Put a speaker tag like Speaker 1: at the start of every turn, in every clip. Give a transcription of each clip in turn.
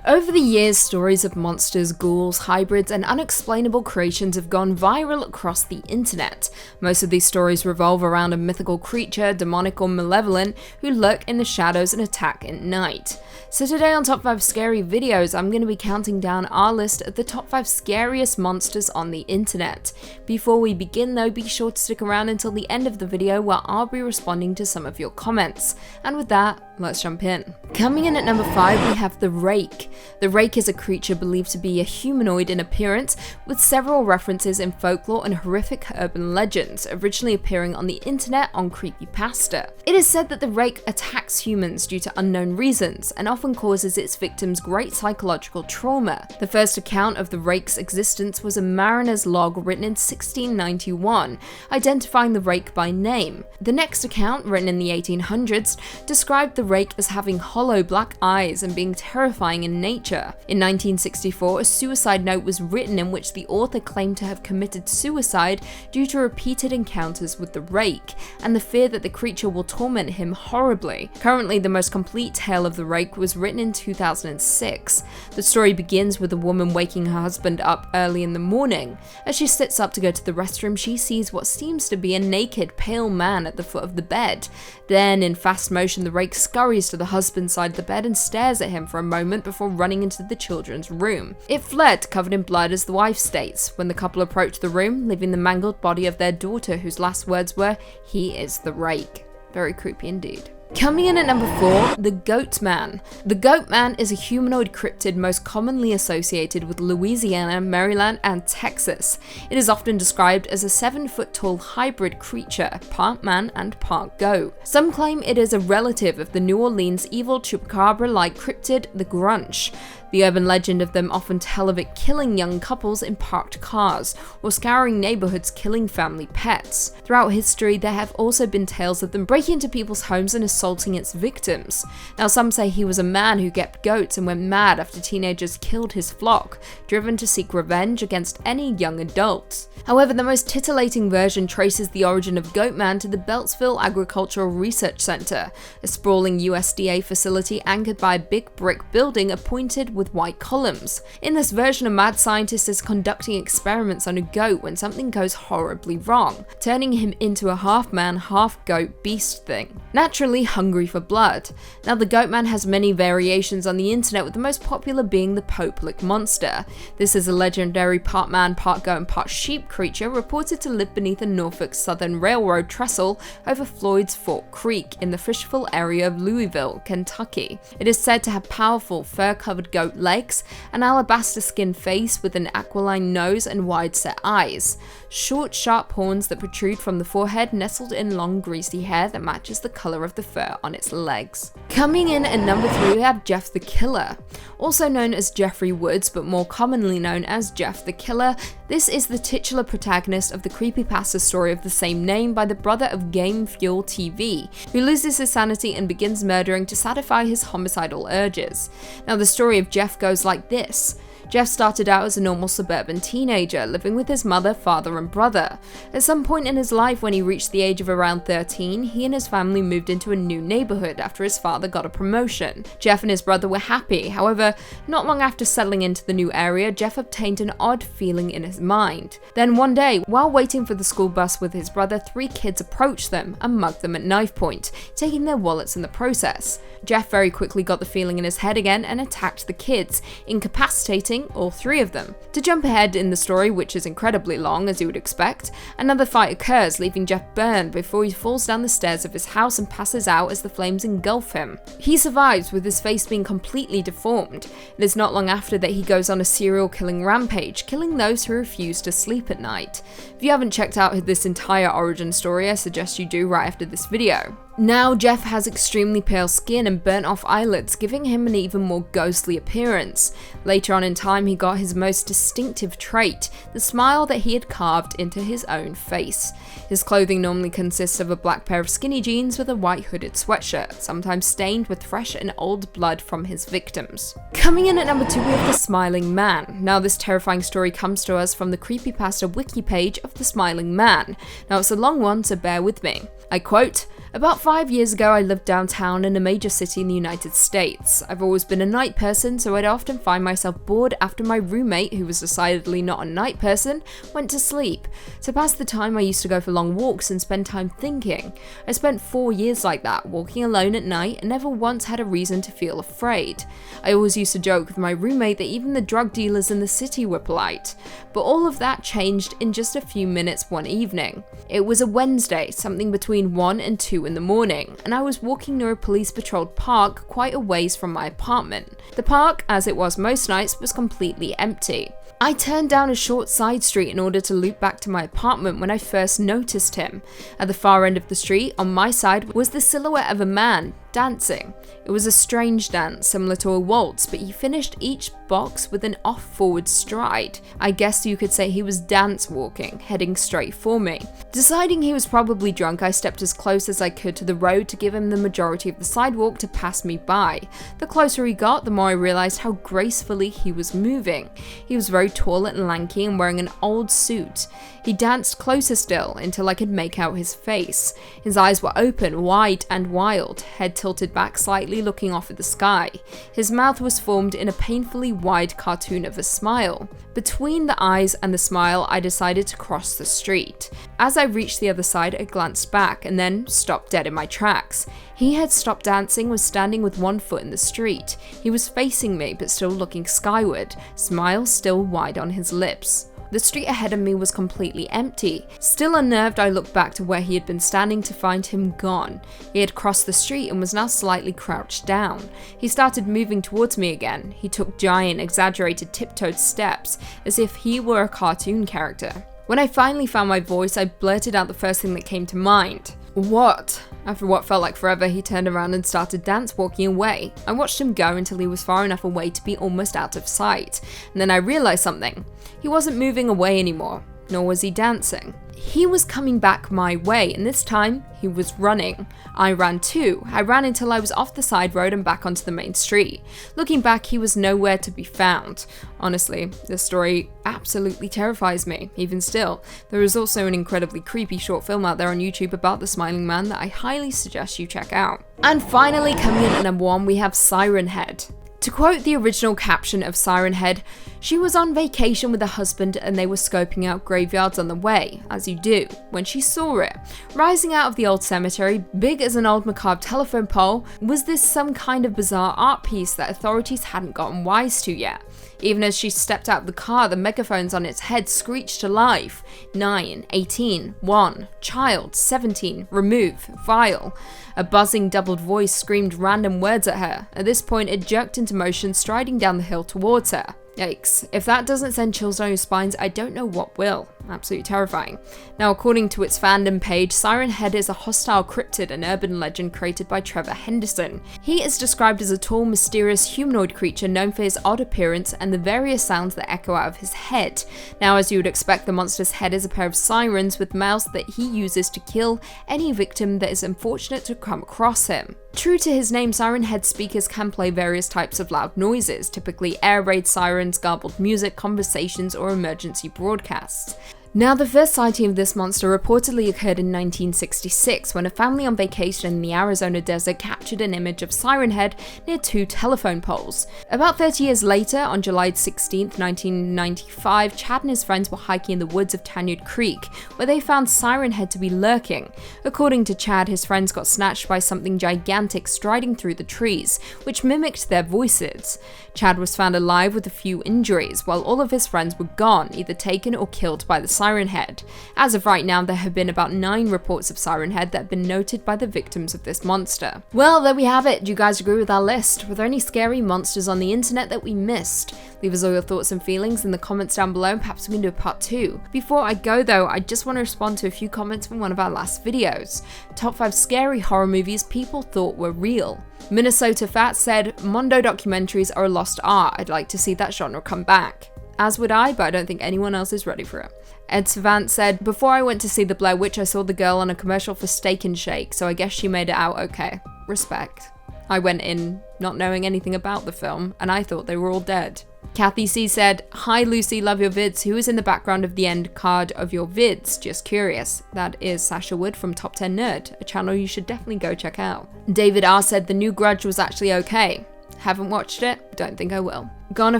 Speaker 1: Over the years, stories of monsters, ghouls, hybrids, and unexplainable creations have gone viral across the internet. Most of these stories revolve around a mythical creature, demonic or malevolent, who lurk in the shadows and attack at night. So today on Top 5 Scary Videos, I'm going to be counting down our list of the top 5 scariest monsters on the internet. Before we begin though, be sure to stick around until the end of the video where I'll be responding to some of your comments. And with that, let's jump in. Coming in at number 5, we have the Rake. The Rake is a creature believed to be a humanoid in appearance, with several references in folklore and horrific urban legends, originally appearing on the internet on creepypasta. It is said that the Rake attacks humans due to unknown reasons, and often causes its victims great psychological trauma. The first account of the Rake's existence was a mariner's log written in 1691, identifying the Rake by name. The next account, written in the 1800s, described the Rake as having hollow black eyes and being terrifying in nature. In 1964, a suicide note was written in which the author claimed to have committed suicide due to repeated encounters with the Rake, and the fear that the creature will torment him horribly. Currently, the most complete tale of the Rake was written in 2006. The story begins with a woman waking her husband up early in the morning. As she sits up to go to the restroom, she sees what seems to be a naked, pale man at the foot of the bed. Then, in fast motion, the Rake scurries to the husband's side of the bed and stares at him for a moment before running into the children's room. It fled, covered in blood, as the wife states, when the couple approached the room, leaving the mangled body of their daughter, whose last words were, "He is the Rake." Very creepy indeed. Coming in at number 4, the Goat Man. The Goat Man is a humanoid cryptid most commonly associated with Louisiana, Maryland, and Texas. It is often described as a 7-foot-tall hybrid creature, part man and part goat. Some claim it is a relative of the New Orleans evil chupacabra-like cryptid, the Grunch. The urban legend of them often tell of it killing young couples in parked cars, or scouring neighborhoods killing family pets. Throughout history, there have also been tales of them breaking into people's homes and assaulting its victims. Now, some say he was a man who kept goats and went mad after teenagers killed his flock, driven to seek revenge against any young adults. However, the most titillating version traces the origin of Goatman to the Beltsville Agricultural Research Center, a sprawling USDA facility anchored by a big brick building appointed with white columns. In this version, a mad scientist is conducting experiments on a goat when something goes horribly wrong, turning him into a half-man, half-goat beast thing, naturally hungry for blood. Now, the Goatman has many variations on the internet, with the most popular being the Pope-Lick monster. This is a legendary part man, part goat, and part sheep creature reported to live beneath a Norfolk Southern Railroad trestle over Floyd's Fork Creek in the Fishville area of Louisville, Kentucky. It is said to have powerful fur-covered goat legs, an alabaster skin face with an aquiline nose and wide-set eyes, short, sharp horns that protrude from the forehead, nestled in long, greasy hair that matches the color of the fur on its legs. Coming in at number 3, we have Jeff the Killer. Also known as Jeffrey Woods, but more commonly known as Jeff the Killer, this is the titular protagonist of the creepypasta story of the same name by the brother of Game Fuel TV, who loses his sanity and begins murdering to satisfy his homicidal urges. Now, the story of Jeff goes like this. Jeff started out as a normal suburban teenager, living with his mother, father, and brother. At some point in his life, when he reached the age of around 13, he and his family moved into a new neighborhood after his father got a promotion. Jeff and his brother were happy. However, not long after settling into the new area, Jeff obtained an odd feeling in his mind. Then one day, while waiting for the school bus with his brother, 3 kids approached them and mugged them at knife point, taking their wallets in the process. Jeff very quickly got the feeling in his head again and attacked the kids, incapacitating all 3 of them. To jump ahead in the story, which is incredibly long as you would expect, another fight occurs, leaving Jeff burned before he falls down the stairs of his house and passes out as the flames engulf him. He survives, with his face being completely deformed. It is not long after that he goes on a serial killing rampage, killing those who refuse to sleep at night. If you haven't checked out this entire origin story, I suggest you do right after this video. Now, Jeff has extremely pale skin and burnt off eyelids, giving him an even more ghostly appearance. Later on in time, he got his most distinctive trait, the smile that he had carved into his own face. His clothing normally consists of a black pair of skinny jeans with a white hooded sweatshirt, sometimes stained with fresh and old blood from his victims. Coming in at number 2, we have the Smiling Man. Now, this terrifying story comes to us from the creepypasta wiki page of the Smiling Man. Now, it's a long one, so bear with me. I quote, About 5 years ago, I lived downtown in a major city in the United States. I've always been a night person, so I'd often find myself bored after my roommate, who was decidedly not a night person, went to sleep. To pass the time, I used to go for long walks and spend time thinking. I spent 4 years like that, walking alone at night, and never once had a reason to feel afraid. I always used to joke with my roommate that even the drug dealers in the city were polite. But all of that changed in just a few minutes one evening. It was a Wednesday, something between 1 and 2 in the morning, and I was walking near a police patrolled park quite a ways from my apartment. The park, as it was most nights, was completely empty. I turned down a short side street in order to loop back to my apartment when I first noticed him. At the far end of the street, on my side, was the silhouette of a man dancing. It was a strange dance, similar to a waltz, but he finished each box with an off-forward stride. I guess you could say he was dance walking, heading straight for me. Deciding he was probably drunk, I stepped as close as I could to the road to give him the majority of the sidewalk to pass me by. The closer he got, the more I realized how gracefully he was moving. He was very tall and lanky and wearing an old suit. He danced closer still until I could make out his face. His eyes were open, wide and wild, head tilted back slightly, looking off at the sky. His mouth was formed in a painfully wide cartoon of a smile. Between the eyes and the smile, I decided to cross the street. As I reached the other side, I glanced back and then stopped dead in my tracks. He had stopped dancing, was standing with one foot in the street. He was facing me, but still looking skyward, smile still wide on his lips. The street ahead of me was completely empty. Still unnerved, I looked back to where he had been standing to find him gone. He had crossed the street and was now slightly crouched down. He started moving towards me again. He took giant, exaggerated, tiptoed steps, as if he were a cartoon character. When I finally found my voice, I blurted out the first thing that came to mind. "What?" After what felt like forever, he turned around and started dance walking away. I watched him go until he was far enough away to be almost out of sight. And then I realized something. He wasn't moving away anymore, nor was he dancing. He was coming back my way, and this time, he was running. I ran too. I ran until I was off the side road and back onto the main street. Looking back, he was nowhere to be found. Honestly, this story absolutely terrifies me, even still. There is also an incredibly creepy short film out there on YouTube about the smiling man that I highly suggest you check out. And finally, coming in at number 1, we have Siren Head. To quote the original caption of Siren Head, "She was on vacation with her husband and they were scoping out graveyards on the way, as you do, when she saw it. Rising out of the old cemetery, big as an old macabre telephone pole, was this some kind of bizarre art piece that authorities hadn't gotten wise to yet. Even as she stepped out of the car, the megaphones on its head screeched to life. 9, 18, 1, child, 17, remove, vile. A buzzing doubled voice screamed random words at her. At this point, it jerked into motion, striding down the hill towards her. Yikes. If that doesn't send chills down your spines, I don't know what will. Absolutely terrifying. Now, according to its fandom page, Siren Head is a hostile cryptid, an urban legend created by Trevor Henderson. He is described as a tall, mysterious humanoid creature known for his odd appearance and the various sounds that echo out of his head. Now, as you would expect, the monster's head is a pair of sirens with mouths that he uses to kill any victim that is unfortunate to come across him. True to his name, Siren Head speakers can play various types of loud noises, typically air raid sirens, garbled music, conversations, or emergency broadcasts. Now, the first sighting of this monster reportedly occurred in 1966 when a family on vacation in the Arizona desert captured an image of Siren Head near 2 telephone poles. About 30 years later, on July 16, 1995, Chad and his friends were hiking in the woods of Tanyard Creek, where they found Siren Head to be lurking. According to Chad, his friends got snatched by something gigantic striding through the trees, which mimicked their voices. Chad was found alive with a few injuries, while all of his friends were gone, either taken or killed by the Siren Head. As of right now, there have been about 9 reports of Siren Head that have been noted by the victims of this monster. Well, there we have it. Do you guys agree with our list? Were there any scary monsters on the internet that we missed? Leave us all your thoughts and feelings in the comments down below, and perhaps we can do a part 2. Before I go though, I just want to respond to a few comments from one of our last videos. Top 5 scary horror movies people thought were real. Minnesota Fat said, Mondo documentaries are a lost art. I'd like to see that genre come back. As would I, but I don't think anyone else is ready for it. Ed Savant said, before I went to see The Blair Witch, I saw the girl on a commercial for Steak and Shake, so I guess she made it out okay. Respect. I went in not knowing anything about the film, and I thought they were all dead. Kathy C said, "Hi Lucy, love your vids. Who is in the background of the end card of your vids? Just curious." That is Sasha Wood from Top 10 Nerd, a channel you should definitely go check out. David R said, "The new Grudge was actually okay. Haven't watched it, don't think I will." Goner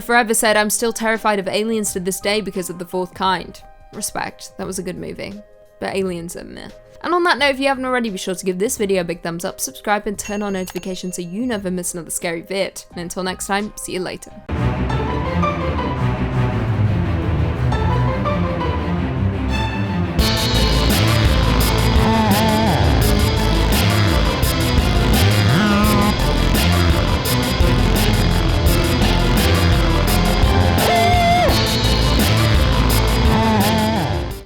Speaker 1: Forever said, "I'm still terrified of aliens to this day because of The Fourth Kind." Respect, that was a good movie. But aliens are meh. And on that note, if you haven't already, be sure to give this video a big thumbs up, subscribe, and turn on notifications so you never miss another scary vid. And until next time, see you later.